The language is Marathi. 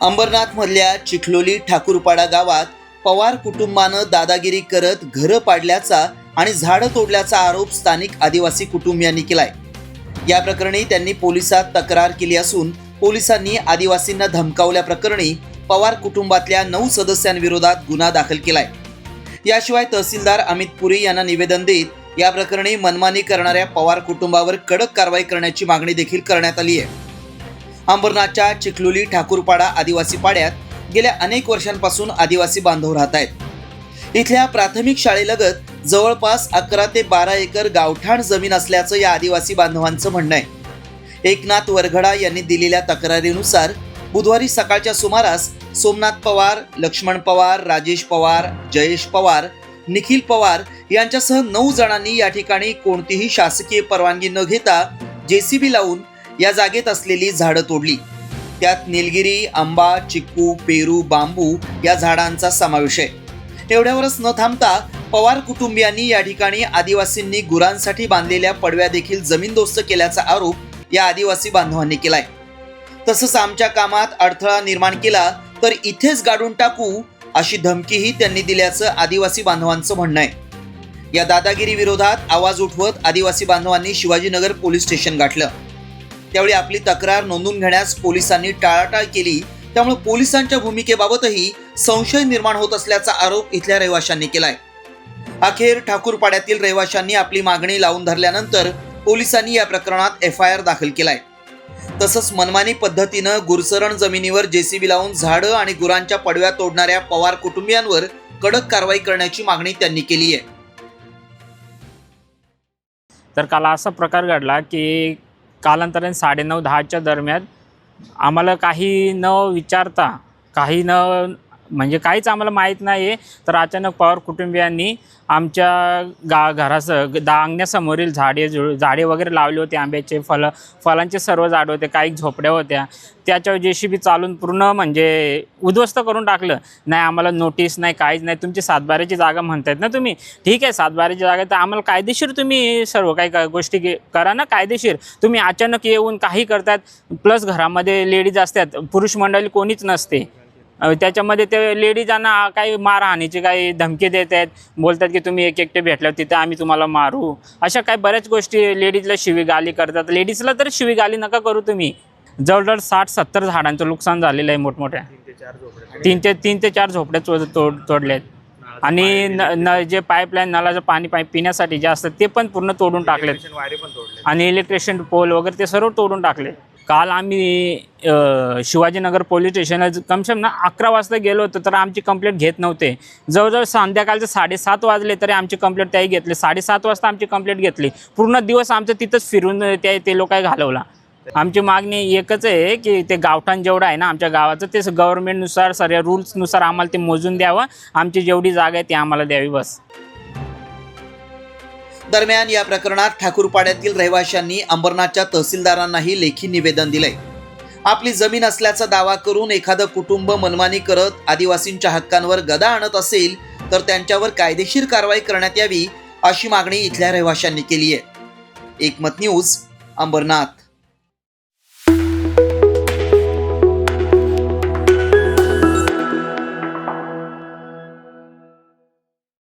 अंबरनाथमधल्या चिखलोली ठाकूरपाडा गावात पवार कुटुंबानं दादागिरी करत घरं पाडल्याचा आणि झाडं तोडल्याचा आरोप स्थानिक आदिवासी कुटुंबियांनी केलाय। या प्रकरणी त्यांनी पोलिसात तक्रार केली असून पोलिसांनी आदिवासींना धमकावल्याप्रकरणी पवार कुटुंबातल्या 9 सदस्यांविरोधात गुन्हा दाखल केलाय। याशिवाय तहसीलदार अमित पुरी यांना निवेदन देत या प्रकरणी मनमानी करणाऱ्या पवार कुटुंबावर कडक कारवाई करण्याची मागणी देखील करण्यात आली आहे। अंबरनाथच्या चिखलोली ठाकूरपाडा आदिवासी पाड्यात गेल्या अनेक वर्षांपासून आदिवासी बांधव राहत आहेत। इथल्या प्राथमिक शाळेलगत जवळपास 11 ते 12 एकर गावठाण जमीन असल्याचं या आदिवासी बांधवांचं म्हणणं आहे। एकनाथ वरघडा यांनी दिलेल्या तक्रारीनुसार बुधवारी सकाळच्या सुमारास सोमनाथ पवार, लक्ष्मण पवार, राजेश पवार, जयेश पवार, निखिल पवार यांच्यासह 9 जणांनी या ठिकाणी कोणतीही शासकीय परवानगी न घेता जेसीबी लावून या जागेत असलेली झाडं तोडली। त्यात निलगिरी, आंबा, चिक्कू, पेरू, बांबू या झाडांचा समावेश आहे। एवढ्यावरच न थांबता पवार कुटुंबियांनी या ठिकाणी आदिवासींनी गुरांसाठी बांधलेल्या पडव्या देखील जमीनदोस्त केल्याचा आरोप या आदिवासी बांधवांनी केलाय। तसंच आमच्या कामात अडथळा निर्माण केला तर इथेच गाडून टाकू अशी धमकीही त्यांनी दिल्याचं आदिवासी बांधवांचं म्हणणं आहे। या दादागिरी विरोधात आवाज उठवत आदिवासी बांधवांनी शिवाजीनगर पोलीस स्टेशन गाठलं। त्यावेळी आपली तक्रार नोंदवून घेण्यास पोलिसांनी टाळाटाळ केली। त्यामुळे पोलिसांच्या भूमिकेबाबतही संशय निर्माण होत असल्याचा आरोप इथल्या रहिवाशांनी केलाय। अखेर ठाकूरपाड्यातील रहिवाशांनी आपली मागणी लावून धरल्यानंतर पोलिसांनी या प्रकरणात FIR दाखल केलाय। तसंच मनमानी पद्धतीनं गुरसरण जमिनीवर जेसीबी लावून झाडं आणि गुरांच्या पडव्या तोडणाऱ्या पवार कुटुंबियांवर कडक कारवाई करण्याची मागणी त्यांनी केली आहे। तर काल असा प्रकार घडला की कालांतराने 9:30-10च्या दरम्यान आम्हाला काही न विचारता, काही न म्हणजे काहीच आम्हाला माहीत नाही आहे, तर अचानक पवार कुटुंबियांनी आमच्या घरासह अंगण्यासमोरील झाडे वगैरे लावले होते। आंब्याचे फलांचे सर्व झाडं होते, काही झोपड्या होत्या, त्याच्यावर जेसीबी चालून पूर्ण म्हणजे उद्ध्वस्त करून टाकलं। नाही आम्हाला नोटीस नाही, काहीच नाही। तुमची 7/12ची जागा म्हणतायत ना तुम्ही, ठीक आहे 7/12ची जागा, तर आम्हाला कायदेशीर तुम्ही सर्व काही गोष्टी करा ना कायदेशीर। तुम्ही अचानक येऊन काही करतात, प्लस घरामध्ये लेडीज असतात, पुरुष मंडळी कोणीच नसते। त्याच्यामध्ये ते लेडीजांना काही मारहाणीची काही धमकी देत आहेत, बोलतात की तुम्ही एकटे भेटल्यावर तिथे आम्ही तुम्हाला मारू, अशा काही बऱ्याच गोष्टी लेडीजला शिवीगाली करतात। लेडीजला तर शिवीगाली नका करू तुम्ही। जवळजवळ 60-70 झाडांचं नुकसान झालेलं आहे, मोठमोठ्या 3 ते 4 झोपड्या तोडल्या आहेत। आणि जे पाईपलाईन नळाचं पाणी पिण्यासाठी जे असतं ते पण पूर्ण तोडून टाकलेत, आणि इलेक्ट्रिशियन पोल वगैरे ते सर्व तोडून टाकले। काल आम्ही शिवाजीनगर पोलीस स्टेशनला कमसे कम 11 वाजता गेलो होतो, तर आमची कंप्लेंट घेत नव्हते। जवळजवळ संध्याकाळचे 7:30 वाजले तरी आमची कंप्लेंट त्याही घेतली। 7:30 वाजता आमची कंप्लेंट घेतली। पूर्ण दिवस आमचं तिथंच फिरून ते लोकांनी घालवला। आमची मागणी एकच आहे की ते गावठाण जेवढं आहे ना आमच्या गावाचं, ते गव्हर्नमेंटनुसार सर्व रूल्सनुसार आम्हाला ते मोजून द्यावं, आमची जेवढी जागा आहे ती आम्हाला द्यावी बस। दरम्यान या प्रकरणात ठाकूरपाड्यातील रहिवाशांनी अंबरनाथच्या तहसीलदारांनाही लेखी निवेदन दिलंय। आपली जमीन असल्याचा दावा करून एखादं कुटुंब मनमानी करत आदिवासींच्या हक्कांवर गदा आणत असेल तर त्यांच्यावर कायदेशीर कारवाई करण्यात यावी अशी मागणी इथल्या रहिवाशांनी केली आहे। एकमत न्यूज, अंबरनाथ।